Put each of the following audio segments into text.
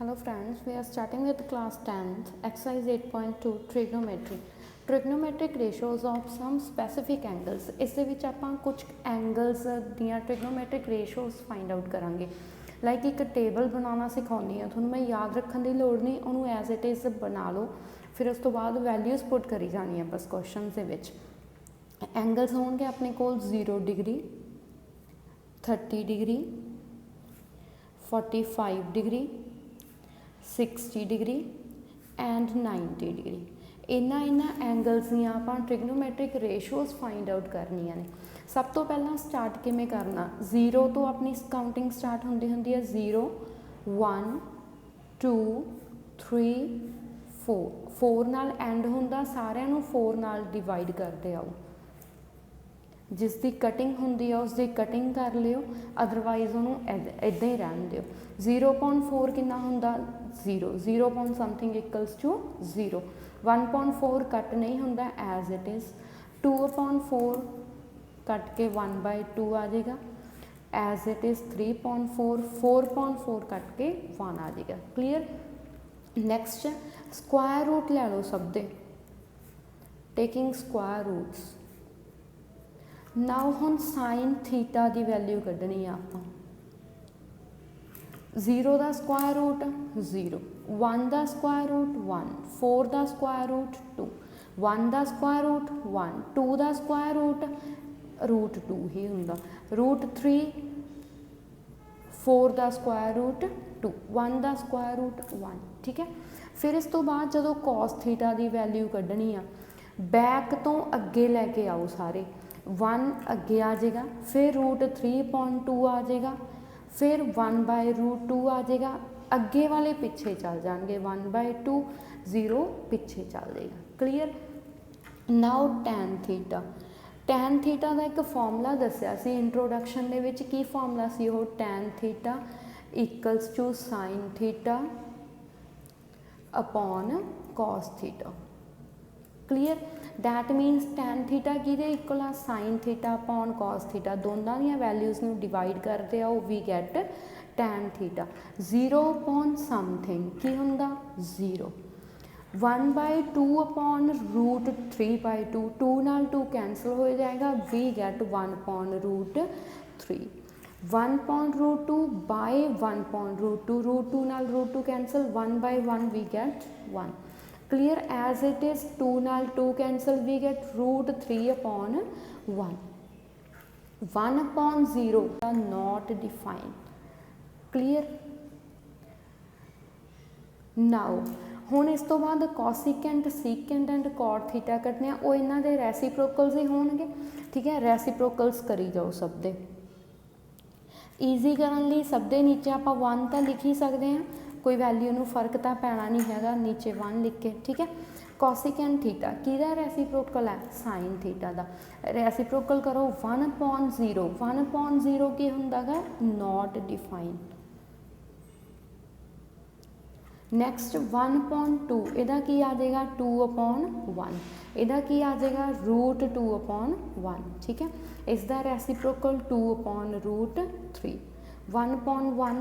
Hello friends, we are starting with class 10th, exercise 8.2 trigonometry. Trigonometric ratios of some specific angles. इस दे विच आपां कुछ angles दियां trigonometric ratios find out करांगे. Like एक table बनाना सिखाउंदी हां तुहानूं, मैं याद रखण दी लोड़ नहीं, उहनूं एज इट इज़ बना लो, फिर उस तो बाद वैल्यूज़ पुट करी जानी बस क्वेश्चन दे विच. एंगल्स होणगे अपने कोल 0 degree, 30 degree, 45 degree, 60 degree and 90 degree. इन्हां एंगल्स दियां आपां ट्रिग्नोमैट्रिक रेशोज़ फाइंड आउट करनियां ने. सब तो पहला स्टार्ट किवें करना, 0 तो अपनी काउंटिंग स्टार्ट होंदी है 0 1 2 3 4. 4 नाल एंड होंदा, सारिਆਂ ਨੂੰ 4 नाल डिवाइड करते आओ. जिसकी कटिंग होंदी है उसकी कटिंग कर लियो, अदरवाइज उन्होंने इदा ही रहन दिओ. 0.4 कितना होंदा 0, 0 point something equals to 0. 1.4 cut नहीं होंदा एज इट इज़. 2/4 कट के 1/2 आ जाएगा एज इट इज़. 3.4 4.4 कट के 1 आ जाएगा. क्लीयर. नैक्सट स्क्वायर रूट ले लो सब दे, टेकिंग स्क्वायर रूट्स. नाउ हुण साइन थीटा की वैल्यू कढ़नी आप. 0 का स्क्वायर रूट 0, 1 का स्क्वायर रूट 1, 4 का स्क्वायर रूट 2, 1 का स्क्वायर रूट 1, 2 का स्क्वायर रूट 2 ही होंदा, रूट 3, 4 का स्क्वायर रूट 2, 1 का स्क्वायर रूट 1. ठीक है. फिर इस तो बाद जो कॉस थीटा की वैल्यू कढ़नी आ, बैक तो अगे लैके आओ सारे. 1 अगे आ जाएगा, फिर रूट 3.2 आ जाएगा, फिर 1/√2 आ जाएगा. अगे वाले पिछे चल जाएंगे, 1/2 0 पिछे चल जाएगा. Clear. Now tan theta. Tan theta का एक फॉर्मूला दसिया सी इंट्रोडक्शन दे विच. की फॉर्मूला सी वो, tan theta equals to sine theta upon cos theta. Clear. That means tan theta कि इक्वल आ sine theta upon cos theta. दोनों दी वैल्यूज़ में डिवाइड करते आओ, we get tan theta. 0 upon something की होंदा 0. 1/2 अपॉन रूट 3/2, 2 नाल 2 कैंसल हो जाएगा, वी गैट 1/√3. 1/√2 बाय 1/√2, रूट 2 नाल root 2 cancel, 1/1 we get 1. Clear. As it is 2 नाल 2 cancel, we get √3/1. 1/0 not define. Clear. Now हुण इस तो बाद cosecant, secant and cot theta कटने, वो इन्हां दे रेसिप्रोकल्स ही होणगे. ठीक है. रेसिप्रोकल्स करी जाओ सब दे. ईजी करन लई सब दे नीचे आपां 1 तो लिख ही सकते हैं, कोई वैल्यू नूं फर्क तो पैना नहीं है, नीचे 1 लिख के. ठीक है. कॉसिकेंट थीटा किहदा रेसिप्रोकल है, साइन थीटा का. रेसिप्रोकल करो 1/0. 1/0 की हुंदा गा, नॉट डिफाइन. नैक्सट 1/2 इहदा की आ जाएगा 2/1. इहदा की आ जाएगा √2/1. ठीक है. इसका रेसिप्रोकल 2/√3. 1/1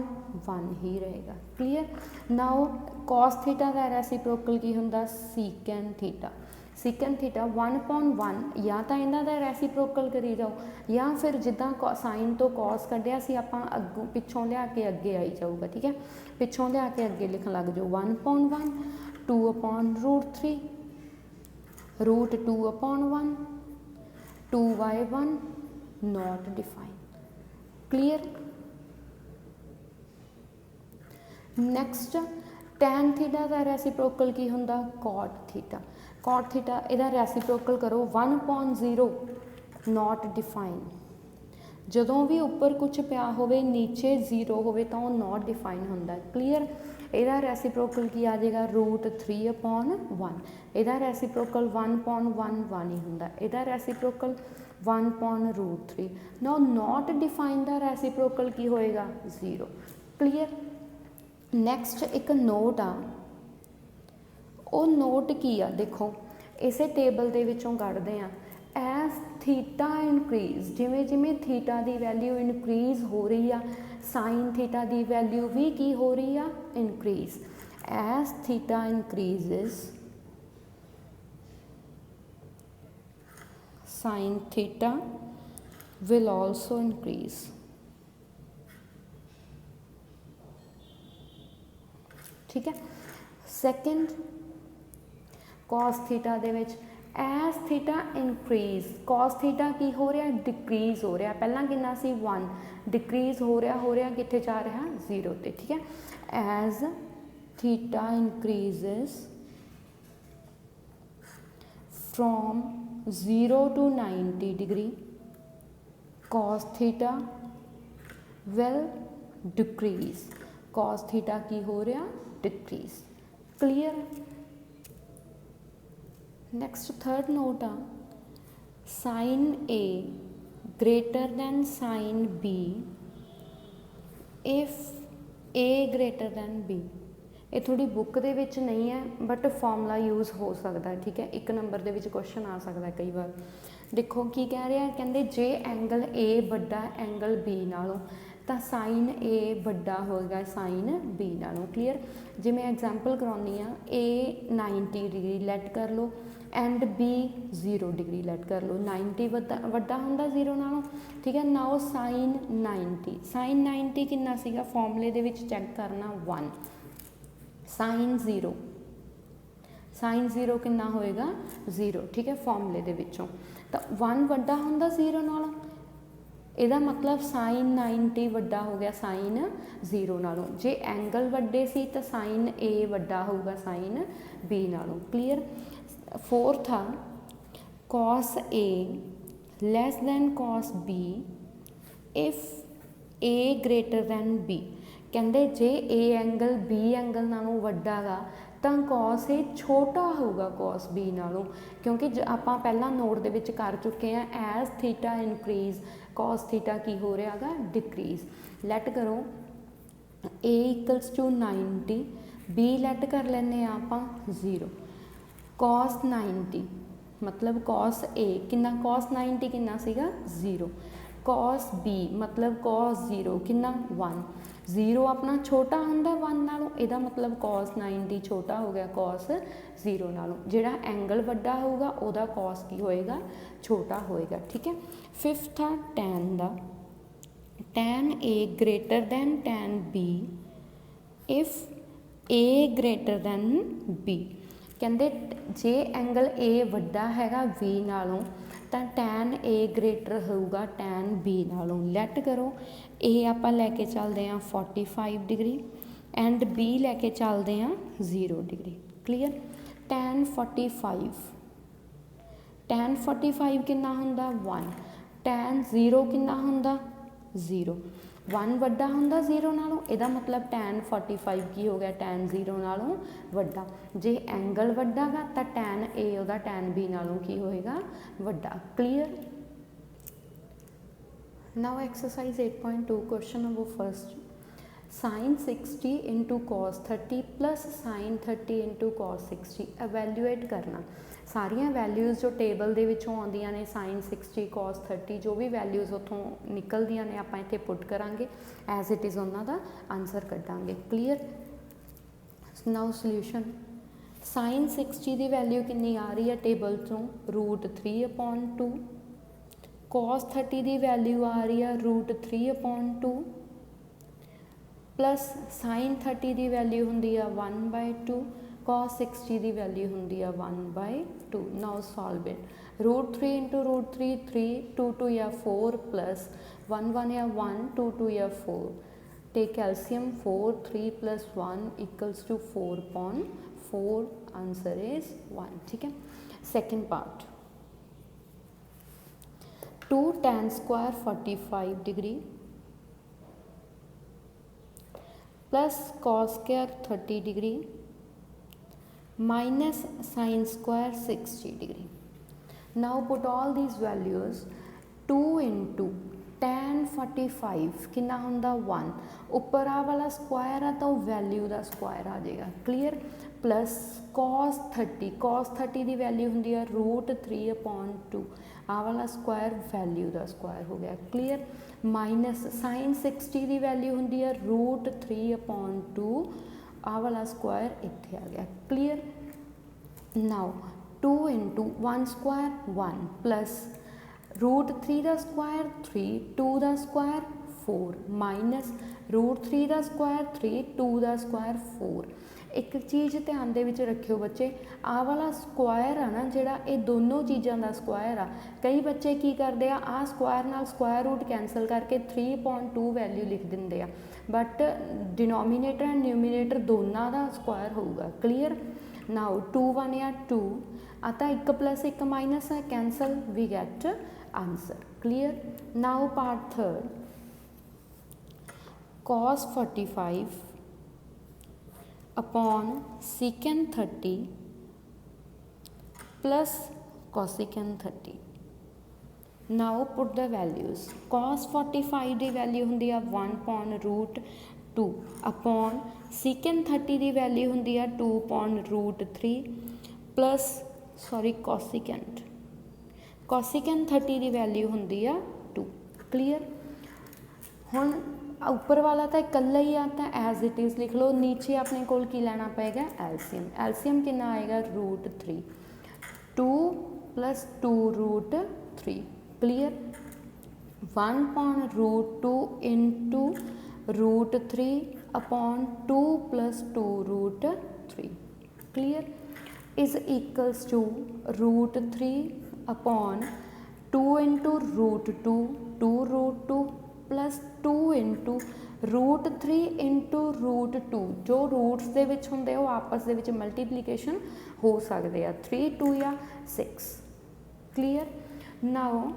1 ही रहेगा. क्लीयर. नाउ कॉस थीटा का रेसिप्रोकल की होंदा, सीकेंट थीटा. सीकेंट थीटा 1/1 या तो इन्हां दा रेसिप्रोकल करी जाओ, या फिर जिद्दां साइन तो कॉस कढ़िया सी आपां अगों पिछों लिया के अगे आई जाऊगा. ठीक है. पिछों लिया के अगे लिखन लग जाओ 1/1, 2/√3, √2/1, 2/1 not define. Clear. Next tan theta का रेसिप्रोकल की होंदा, कॉट थीटा. कॉट थीटा इहदा रेसिप्रोकल करो 1/0 नॉट डिफाइन. जदों भी उपर कुछ पिया होवे नीचे 0 होवे तो नॉट डिफाइन होंदा. क्लीयर. इहदा रेसिप्रोकल की आ जाएगा √3/1. इहदा रेसिप्रोकल 1/1 1 ही होंदा. इहदा रेसिप्रोकल 1/√3. नाउ नॉट डिफाइन दा रेसिप्रोकल की होएगा 0. क्लीयर. नैक्सट एक नोट आ, वो नोट की आ देखो, इसे टेबल दे विचों कढ़दे आ. एज थीटा इनक्रीज, जिमें जिमें थीटा की वैल्यू इनक्रीज हो रही आ, साइन थीटा की वैल्यू भी की हो रही है increase as theta increases sin theta will also increase. ठीक है सैकेंड cos थीटा दे विच as theta increase cos theta की हो रहा डिक्रीज हो रहा पहला कितना सी 1 डिक्रीज हो रहा कितने जा रहा 0 ते ठीक है as theta increases from 0 to 90 degree cos theta will decrease cos theta की हो रहा decrease clear next third note uh sin A greater than sin B if A greater than B ये थोड़ी बुक दे विच नहीं है बट फॉर्मूला यूज़ हो सकता है ठीक है एक नंबर दे विच क्वेश्चन आ सकता है कई बार देखो की कह रहा है कहते जे एंगल ए बड़ा एंगल बी नालों तो साइन ए बड़ा होगा साइन बी नालों क्लीयर जे मैं एग्जाम्पल करानी हाँ ए 90 डिग्री लैट कर लो एंड बी 0 डिग्री लैट कर लो 90 वड्डा होंदा 0 नालों ठीक है नाउ साइन 90 कितना सीगा फॉर्मूले दे विच चैक करना 1 साइन जीरो कितना होएगा 0 ठीक है फॉर्मूले दे विचों तो 1 वड्डा होंदा 0 नालों इहदा मतलब साइन 90 वड्डा हो गया साइन 0 नालों जे एंगल वड्डे सी तो साइन ए वड्डा होगा साइन बी नालों क्लीयर फोर्थ आ cos A less than cos B if A greater than B कहते जे ए एंगल बी एंगल नालों वड्डा गा तो कॉस ए छोटा होगा कॉस बी नालों क्योंकि आपां पहला नोट दे विच कर चुके हैं as theta increase cos theta की हो रहा गा डिक्रीज लैट करो A equals to 90 B let कर लेने आपां 0 कॉस 90 मतलब कॉस ए कितना कॉस 90 कितना सीगा 0 कॉस बी मतलब कॉस 0 कितना 1 0 अपना छोटा होंदा 1 नालों इहदा मतलब कॉस 90 छोटा हो गया कॉस 0 नालों जिहड़ा एंगल वड्डा होगा उहदा कॉस की होएगा छोटा होएगा ठीक है फिफ्थ आ टैन दा tan A greater than tan B if A greater than B कहते जे एंगल ए वड्डा हैगा बी नालों तो टैन ए ग्रेटर होगा टैन बी नालों लैट करो ए आपां लैके चलते हैं 45 डिग्री एंड बी लैके चलते हैं 0 डिग्री क्लीयर टैन 45 कितना हुंदा 1 टैन 0 कितना हुंदा 0 1 वड्डा हुंदा 0 नालों इहदा मतलब टैन 45 की हो गया टैन 0 नालों वड्डा जे एंगल वड्डा गा तो टैन ए उहदा टैन बी नालों की होएगा वड्डा clear now exercise 8.2 question number first sine 60 into cos 30 plus sine 30 into cos 60 evaluate करना सारिया वैल्यूज़ जो टेबल दे विचों आउंदियां ने साइन 60 कॉस 30 जो भी वैल्यूज़ उत्थों निकलदियां ने आपां इत्थे पुट करांगे एज इट इज़ उन्हां दा आंसर कड्डांगे क्लीयर नाउ सोल्यूशन साइन 60 की वैल्यू कितनी आ रही है टेबल चों √3/2 कॉस 30 की वैल्यू आ रही है √3/2 प्लस साइन 30 की वैल्यू होंगी 1/2 कॉस 60 की वैल्यू होंगी 1/2 नाउ सॉल्व इट √3 इंटू √3 3 2 2 या 4 प्लस 1 1 या 1 2 2 या 4 take calcium 4 3 plus 1 equals to 4/4 answer is 1 ठीक है second part 2 tan square 45 degree plus cos square 30 degree minus sin square 60 degree now put all these values 2 into tan 45 कितना हुंदा 1, उपर आ वाला square आ तो वैल्यू का स्क्वायर आ जाएगा, क्लीयर। प्लस cos 30 की वैल्यू होंगी है √3/2, आ वाला स्क्वायर वैल्यू का स्क्वायर हो गया, क्लीयर। माइनस sin 60 की वैल्यू होंगी है √3/2, आ वाला स्क्वायर इत्थे आ गया, क्लीयर। नाउ 2 × 1 स्क्वायर 1 प्लस √3 का स्क्वायर 3, 2 का स्क्वायर 4 माइनस √3 का स्क्वायर 3, 2 का स्क्वायर 4। एक चीज़ ध्यान दे विच रखियो बच्चे, आ वाला स्क्वायर आ ना जिहड़ा, ये दोनों चीज़ों का स्क्वायर आ। कई बच्चे की करते हैं, आ स्क्वायर नाल स्क्वायर रूट कैंसल करके 3.2 वैल्यू लिख देंगे, बट डिनोमीनेटर एंड न्यूमीनेटर दोनों का स्क्वायर होगा, क्लीयर। नाउ 2 1 या 2 आता 1 + 1 माइनस है, cancel, we get answer, clear. Now part third, cos 45 upon secant 30 plus cosecant 30। Now put the values, cos 45 की वैल्यू होंगी है 1/√2 अपॉन secant 30 की वैल्यू होंगी है 2/√3 प्लस cosecant 30 की वैल्यू होंगी है 2, क्लीयर। हुण उपर वाला तो इकल्ला ही आ, तो एज इट इज़ लिख लो। नीचे अपने कोल की लेना पेगा एलसीएम, एलसीएम कितना आएगा √3, 2 + 2√3, clear. 1/√2 × √3 upon 2 + 2√3, clear, is equals to √3 upon 2 × √2, 2√2 plus 2 × √3 × √2, जो रूट्स दे विच हुंदे वो आपस दे विच मल्टीप्लीकेशन हो सकते हैं, 3 2 या 6, clear. Now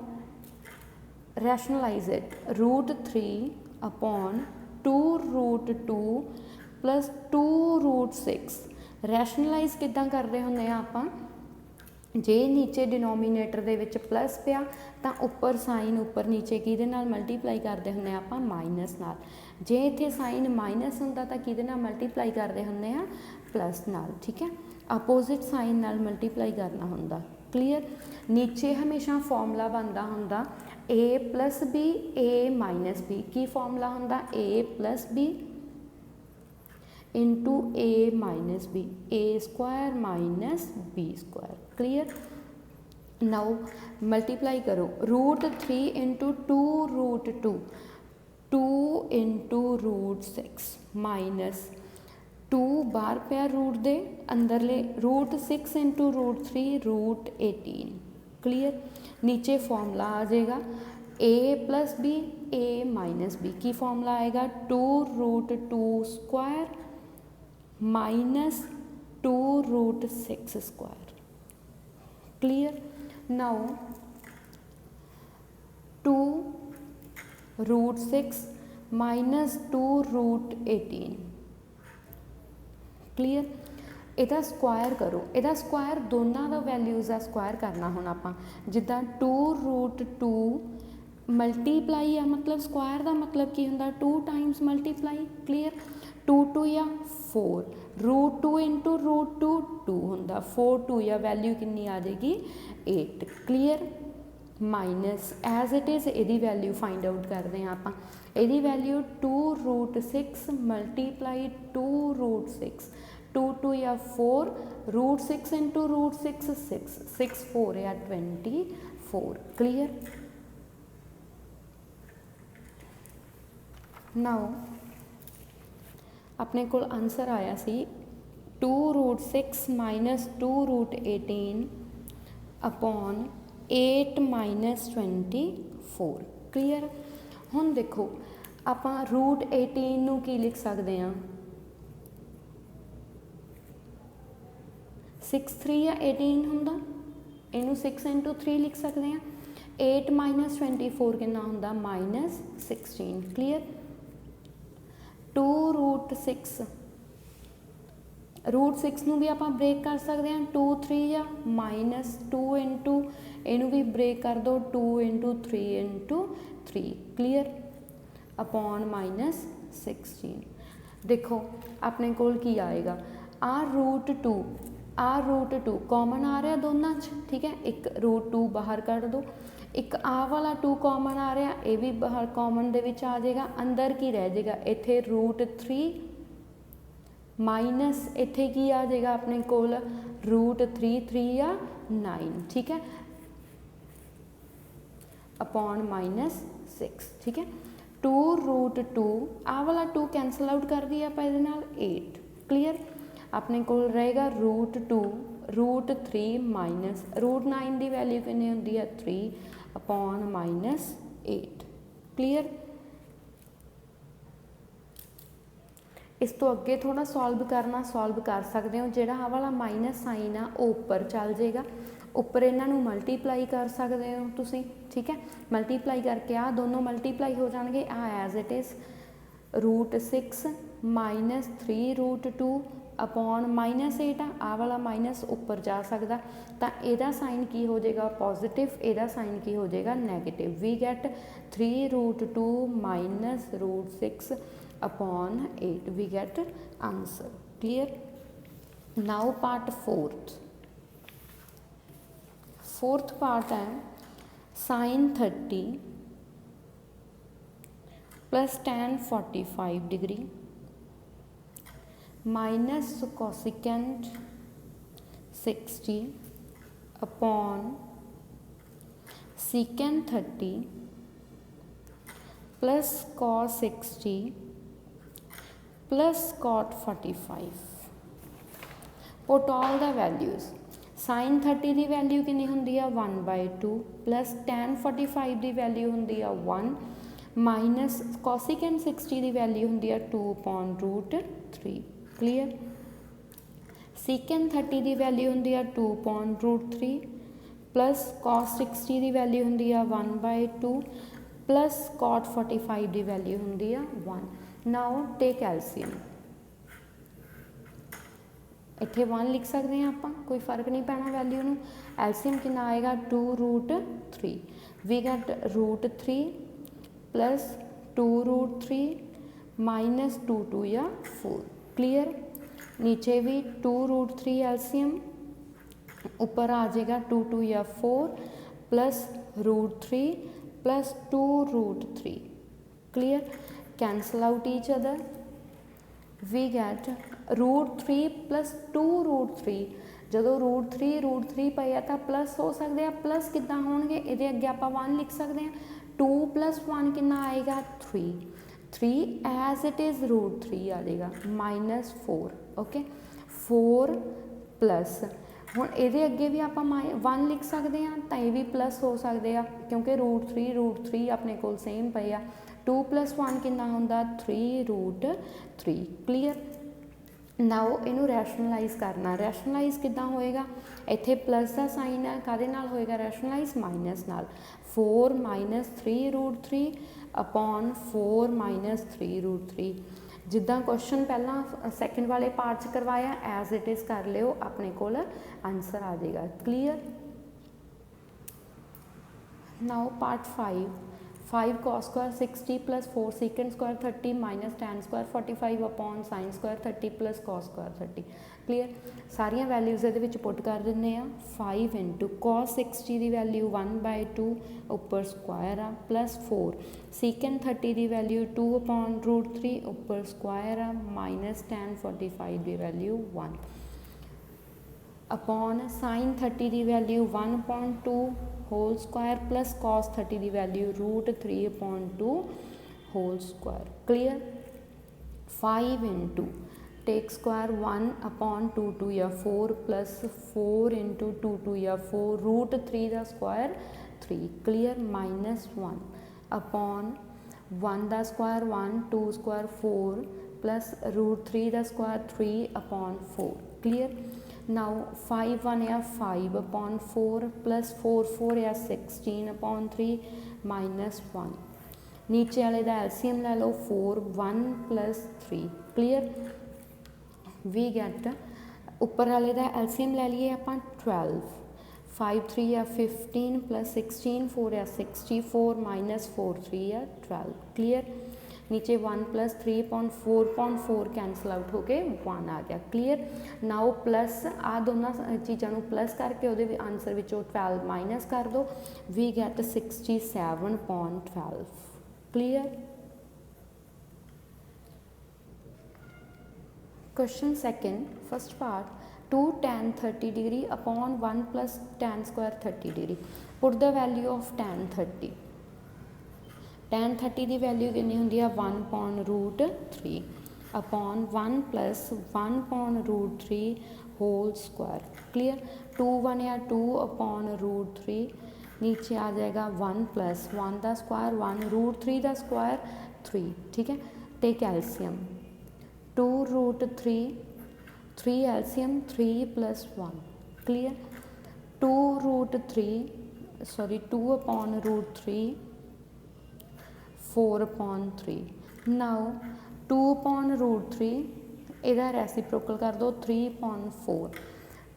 rationalise it, √3 upon 2√2 plus 2√6। Rationalise किदां कर रहे होंगे आपां, जे नीचे डिनोमीनेटर दे विच प्लस पिया तो उपर साइन उपर नीचे किहदे नाल मल्टीप्लाई करते होंगे आपां माइनस नाल, जे इत्थे साइन माइनस हुंदा तो किहदे नाल मल्टीप्लाई करते होंगे आ प्लस नाल, ठीक है। अपोजिट साइन नाल मल्टीप्लाई करना हुंदा, क्लीयर। नीचे हमेशा फॉर्मूला बनता हुंदा a + b a - b, की फॉर्मूला हुंदा a + b into a - b, a² - b², clear. Now multiply करो, √3 × 2√2, 2 × √6 माइनस 2 बाहर पिया रूट दे अंदरले, √6 × √3 √18, क्लीयर। नीचे फॉर्मूला आ जाएगा a + b a - b, की फॉर्मूला आएगा 2√2² minus 2√6², clear. Now 2√6 minus 2√18, clear. इहदा स्क्वायर करो, इहदा स्क्वायर दोनों का वैल्यूज़ का स्क्वायर करना हुण आपां, जिद्दां 2√2 मल्टीप्लाई आ, मतलब स्क्वायर का मतलब की हुंदा 2 टाइम्स मल्टीप्लाई, क्लीयर। 2 2 या 4, √2 × √2 2 हुंदा, 4 2 या वैल्यू कितनी आ जाएगी 8, clear. Minus as it is यदी वैल्यू फाइंड आउट करते हैं आपां, यदी वैल्यू 2√6 मल्टीप्लाई 2√6, 2 2 या 4, √6 × √6 6, 6 4 या 24, क्लीयर। नाउ अपने को आंसर आया सी 2√6 माइनस 2√18 अपॉन 8 - 24, क्लीयर। हुण देखो आपां √18 नूं की लिख सकते हैं, 6 3 या 18 हुंदा, इनू 6 × 3 लिख सकते हैं। 8 - 24 कितना हुंदा -16, क्लीयर। 2√6 रूट 6 नूं भी आपां ब्रेक कर सकते हैं 2 3 या -2 इंटू इनू भी ब्रेक कर दो 2 इंटू 3 इंटू 3 क्लीयर अपॉन -16। देखो अपने कोल की आएगा रूट टू कॉमन आ रहा दोनों च ठीक है, एक रूट 2 बाहर कढ़ दो, एक आ वाला 2 कॉमन आ रहा ये भी बाहर कॉमन दे विच आ जाएगा, अंदर की रह जाएगा इत्थे रूट 3 माइनस इत्थे की आ जाएगा अपने कोल रूट 3 या 9 ठीक है अपॉन -6 ठीक है। 2 रूट 2 आ वाला 2 कैंसल आउट कर दिया आप इहदे नाल 8 क्लीयर अपने को रहेगा रूट 2 रूट 3 माइनस रूट 9 की वैल्यू कितनी होंदी है 3 अपॉन -8 क्लीयर। इस तो अगे थोड़ा सॉल्व करना सॉल्व कर सकते हो, जोड़ा आ वाला माइनस साइन आ उपर चल जाएगा, उपर इन्हों मल्टीप्लाई कर सकते हो तुसी ठीक है, मल्टीप्लाई करके आ दोनों मल्टीप्लाई हो जाएंगे आ as it is root 6 -3 root 2 upon -8 आ वाला माइनस उपर जा सकता तो यदा साइन की हो जाएगा पॉजिटिव, यदा साइन की हो जाएगा negative. We get 3 root 2 minus root 6 upon 8 we get answer clear. Now part fourth part है sine 30 plus tan 45 degree minus cosecant 60 upon secant 30 plus cos 60 plus cot 45 put all the values. Sine 30 की value कितनी होंदी है 1/2 plus tan 45 की value होंदी है 1 minus cosecant 60 की value होंदी है 2/√3 क्लीयर। सीकेंट 30 की वैल्यू होंदी है 2/√3 प्लस cos 60 की वैल्यू होंदी है 1/2 प्लस cot 45 की वैल्यू होंदी है 1। नाउ टेक एलसीएम, इत्थे 1 लिख सकते हैं आप, कोई फर्क नहीं पैना वैल्यू नूं। एलसीएम कितना आएगा 2√3 वी गैट √3 प्लस 2√3 माइनस 2 या 4 क्लीयर। नीचे भी 2√3 एलसीएम ऊपर आ जाएगा 2 या 4 plus √3 plus 2√3 clear. Cancel out each other we get √3 plus 2√3 जो √3 पे है तो प्लस हो सकते हैं, प्लस कितना होंगे ये अगे आप 1 लिख सकते हैं 2 + 1 कितना आएगा 3 एज इट इज़ √3 आ जाएगा -4 ओके 4 प्लस हुण ये अगे भी आप 1 लिख सकते हैं तो ये भी प्लस हो सकते हैं क्योंकि √3 अपने को सेम पे आ 2 + 1 कितना होंदा 3√3 क्लीयर। नाउ इनू रैशनलाइज करना, रैशनलाइज कितना होएगा इत्थे प्लस का साइन है कादे नाल होएगा रैशनलाइज माइनस नाल 4 - 3√3 अपॉन 4 - 3√3 जिदा क्वेश्चन पहला सैकेंड वाले पार्ट च करवाया एज इट इज़ कर लियो अपने कोल आंसर आ जाएगा clear. Now part 5 cos square 60 plus 4 secant square 30 minus tan square 45 upon sine square 30 plus cos square 30 clear. सारिया वैल्यूज़ ये पुट कर देने 5 इंटू cos 60 की वैल्यू 1/2 उपर स्क्वायर आ प्लस 4 सीकेंट 30 की वैल्यू 2/√3 उपर स्क्वायर आ माइनस tan 45 की वैल्यू 1 अपॉन साइन 30 की value 1/2 whole square plus cos 30 की value √3/2 whole square clear. 5 into take square 1/2 या 4 प्लस 4 इंटू 2 या 4 √3 का स्क्वायर 3 क्लीयर -1 अपॉन 1 का स्क्वायर 1 2 स्क्वायर 4 प्लस √3 का स्क्वायर 3/4 क्लीयर। नाउ 5 1 या 5/4 प्लस 4 4 या 16/3 -1 नीचे वाले का एलसीएम ले लो 4 1 + 3 क्लीयर वी गैट उपर वाले का एलसीएम लै लीए आप 12, 5 3 या 15 प्लस 16 4 या 64 माइनस 4 3 या 12। क्लीयर। नीचे 1 प्लस 3.4 कैंसल आउट होके 1 आ गया। क्लीयर। नाउ प्लस आ दोनों चीज़ों प्लस करके वो आंसर विचों 12 माइनस कर दो, we get 67.12। Clear. Question second first part 2 tan 30 degree upon 1 plus tan square 30 degree. Put the value of tan 30। tan 30 की वैल्यू कितनी होंगी है 1/√3 upon 1 plus 1/√3 whole square. Clear. 2 1 या 2 अपॉन √3, नीचे आ जाएगा 1 प्लस 1 का स्क्वायर 1 √3 का स्क्वायर 3। ठीक है। Take LCM 2√3, 3 LCM 3 plus 1। Clear. 2 upon √3 4/3। Now 2 upon √3 इहदा रेसिप्रोकल कर दो 3/4,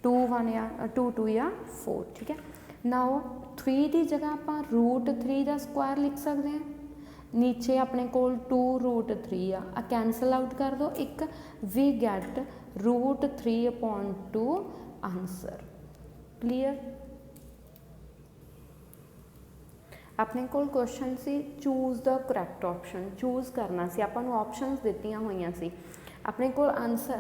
2 1 या 2 2 या 4। ठीक है। नाउ 3 की जगह आप √3 का स्क्वायर लिख सकते हैं, नीचे अपने कोल 2√3 आ कैंसल आउट कर दो एक, वी गैट √3/2 आंसर। क्लीयर। अपने कोल क्वेश्चन सी choose the correct option, choose करना सी, आपां नूं ऑप्शनस दित्तियां होईयां सी। अपने कोल आंसर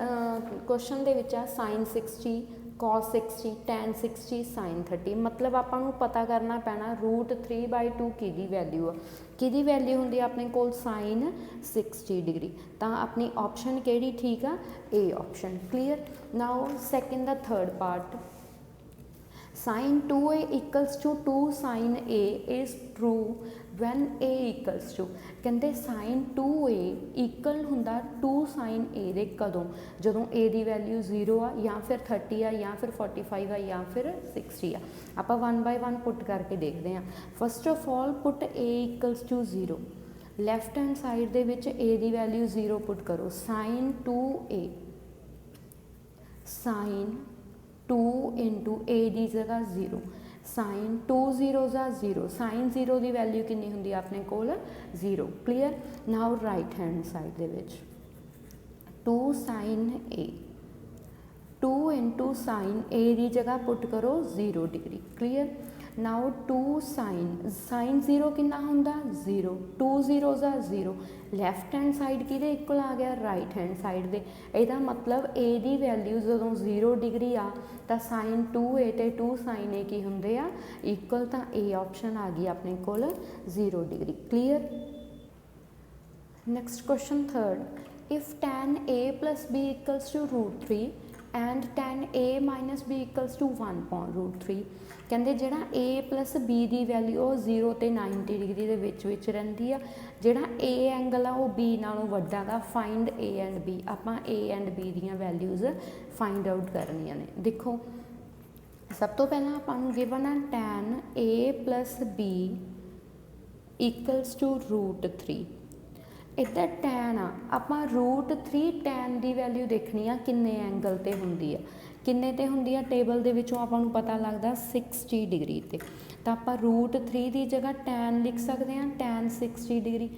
क्वेश्चन दे विच आ sin 60 cos 60 tan 60 sin 30, मतलब आपां नूं पता करना पैना √3/2 किहदी वैल्यू आ, किहदी वैल्यू हुंदी अपने कोल sin 60 डिग्री। तां अपनी ऑप्शन किहड़ी ठीक आ, A option. Clear. Now second the third part sin 2a equals to 2 sin a is true when a equals to, कहते sin 2a इक्वल हुंदा 2 sin a दे कदों, जदों a की वैल्यू 0 आ या फिर 30 आ या फिर 45 आ या फिर 60 आ। आप 1 by 1 पुट करके देखते हैं। First of all put a equals to 0, left hand side दे विच a की वैल्यू 0 पुट करो, sin 2a sin 2 into a की जगह 0, sin 2 0 0, sin 0 की वैल्यू कितनी होंगी अपने कोल 0। Clear. Now right hand side दे विच 2 sin a, 2 into sin a की जगह पुट करो 0 डिग्री। क्लीयर। नाउ 2 sin 0 कितना होंदा 0, 2 0 0, लैफ्ट हैंड साइड कि इक्वल आ गया राइट हैंड साइड दे, ਇਹਦਾ मतलब a की वैल्यू जो 0 डिग्री आ तो sin 2a ते 2 sin a की होंदे आ इक्वल, तो ए ऑप्शन आ गई अपने कोल 0 degree. Clear. Next question third, if tan a plus b equals to √3 and tan a minus b equals to 1/√3, कहते जोड़ा a प्लस b की वैल्यू 0 तो 90 डिग्री के विच रहिंदी आ, जोड़ा a एंगल आ वो b नालों वड्डा गा, फाइंड a एंड b। आपां a एंड b दीयां वैल्यूज़ फाइंड आउट करनियां ने। देखो सब तो पहला आपां नूं गिवन आ tan a plus b equals to √3, इधर tan आ आपां √3 tan की वैल्यू देखनी आ किन्ने एंगल ते हुंदी आ, किन्ने ते हुंदी आ टेबल दे विचों आपां नूं पता लगदा 60 डिग्री ते, तो आपां √3 की जगह tan लिख सकते हैं, tan 60 डिग्री।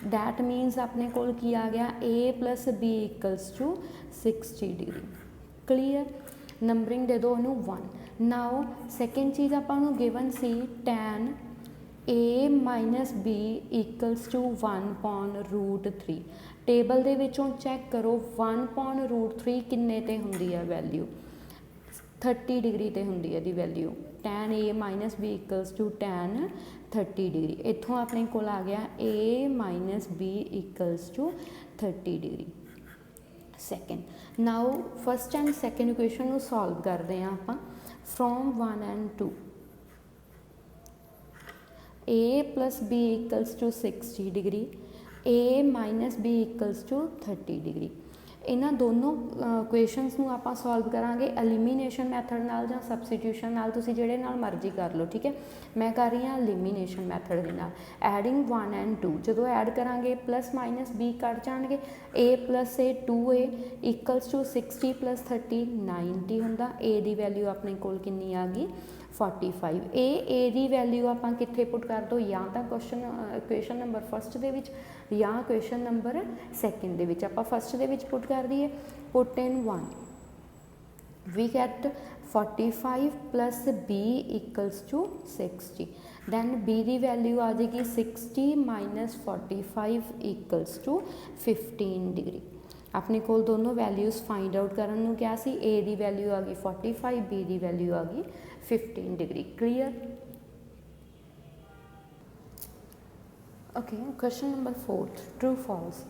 दैट मीनस अपने कोल की आ गया a plus b equals to 60 degree. Clear. Numbering दे दो उन्होंने 1। नाउ सैकेंड चीज़ आपां नूं गिवन सी tan a minus b equals to 1/√3, table दे विचों चैक करो 1/√3 किन्ने ते हुंदी है वैल्यू, 30 डिग्री ते हुंदी है दी value, tan a minus b equals to tan 30 degree. इत्थों अपने कोल आ गया a minus b equals to 30 degree. Second now first and second equation solve करते हैं आप from 1 and 2। a plus b equals to 60 degree A minus B equals to 30 degree. इन्हां दोनों क्वेश्चनस नूं आपां सॉल्व करांगे एलिमीनेशन मैथड नाल जां सबस्टिट्यूशन नाल, तुसीं जिहड़े नाल मर्जी कर लो, ठीक है। मैं कर रही हाँ एलिमीनेशन मैथड दे नाल। एडिंग 1 एंड 2 जो ऐड करांगे प्लस माइनस बी कट जाणगे, A plus A 2a equals to 60 plus 30 90 हुंदा। ए दी वैल्यू अपने कोल कितनी आ गई 45। ए दी वैल्यू आपां कित्थे पुट कर दो, या तो क्वेश्चन नंबर फर्स्ट दे विच या क्वेश्चन नंबर सैकेंड दे विच। आपां फर्स्ट दे विच पुट कर दीए, put in 1 we get 45 plus B equals to 60। Then B दी वैल्यू आ जाएगी 60 माइनस 45 इक्वल्स टू 15 डिग्री। अपने कोल दोनों वैल्यूज़ फाइंड आउट करन नूं क्या सी, ए दी वैल्यू आ गई 45, बी दी वैल्यू आ गई 15 degree. Clear. Okay, question number 4 true false.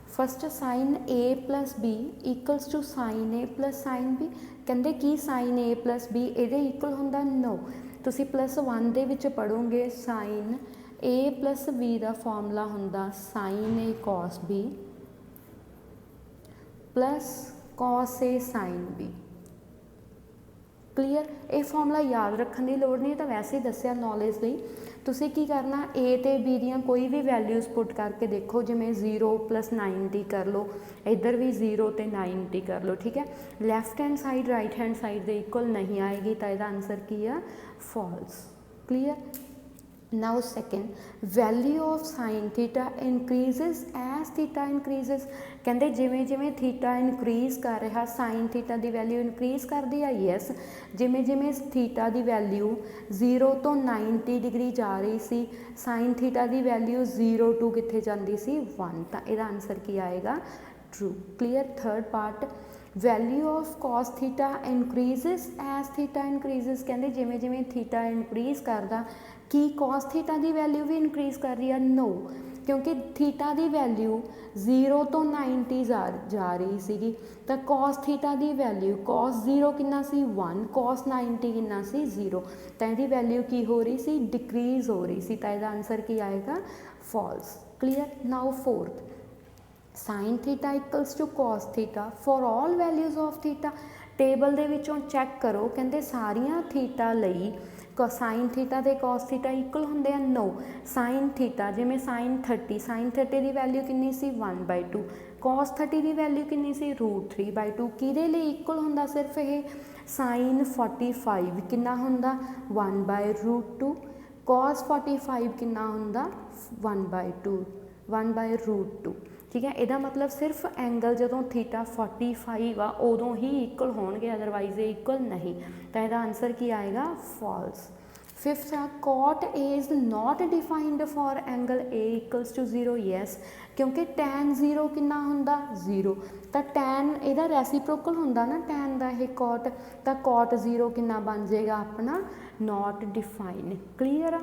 First sine a plus B equals to sine a plus sine b. कहते कि साइन ए प्लस बी ये इक्वल होंदा, नो। तुसी +1 दे विच पढ़ोगे साइन ए प्लस बी का फॉर्मूला होंदा sine a cos b plus cos a sine b. Clear. ये फॉर्मूला याद रखने की लोड़ नहीं, तो वैसे ही दसिया नॉलेज लई। तुसी की करना, ए ते बी दियां कोई भी वैल्यूज़ पुट करके देखो, जिमें 0 + 90 कर लो, इधर भी 0 ते 90 कर लो, ठीक है। Left hand side right hand side दे इक्वल नहीं आएगी, तो यदा आंसर की है false. Clear. Now second, value of sine theta increases as theta increases. कहते जिमें जिमें थीटा इनक्रीज कर रहा साइन थीटा की वैल्यू इनक्रीज करती है, यस। जिमें जिमें थीटा की वैल्यू 0 तो 90 डिग्री जा रही सी, साइन थीटा की वैल्यू 0 टू कित्थे जाती सी 1, तो यदा आंसर की आएगा true. Clear. Third part, value of cos theta increases as theta increases. कहते जिमें जिमें थीटा इनक्रीज करता, कि कॉस थीटा की वैल्यू भी इनक्रीज कर रही है, नो। क्योंकि थीटा की वैल्यू 0 तो 90 जा रही सी, तो कॉस थीटा की वैल्यू कॉस 0 कितना सी 1, कॉस 90 कितना सी 0, तो यदी वैल्यू की हो रही सी डिक्रीज हो रही सी, तो यदा आंसर की आएगा false. Clear. Now fourth, sine theta equals to cos theta for all values of theta. Table दे विचों चैक करो, कहते सारियां थीटा लई साइन थीटा ते कॉस थीटा इक्वल होंदे हैं, नो। साइन थीटा जिमें साइन 30 की वैल्यू कितनी सी 1/2, कॉस 30 की वैल्यू कितनी सी √3/2। किहदे लई इक्वल होंदा, सिर्फ ये साइन 45 कितना होंदा 1/√2, कॉस 45 कितना होंदा 1/2, ठीक है। यदा मतलब सिर्फ एंगल जो थीटा 45 आ उदों ही इक्वल होणगे, अदरवाइज ये इक्वल नहीं, तो यदा आंसर की आएगा फॉल्स। फिफ्थ आ, cot a is not defined for angle a equals to 0, yes. क्योंकि टैन 0 कितना होंदा 0, तो टैन इहदा रेसिप्रोकल होंदा ना टैन का ये कॉट, तो कॉट 0 कितना बन जाएगा अपना नॉट डिफाइंड। Clear uh.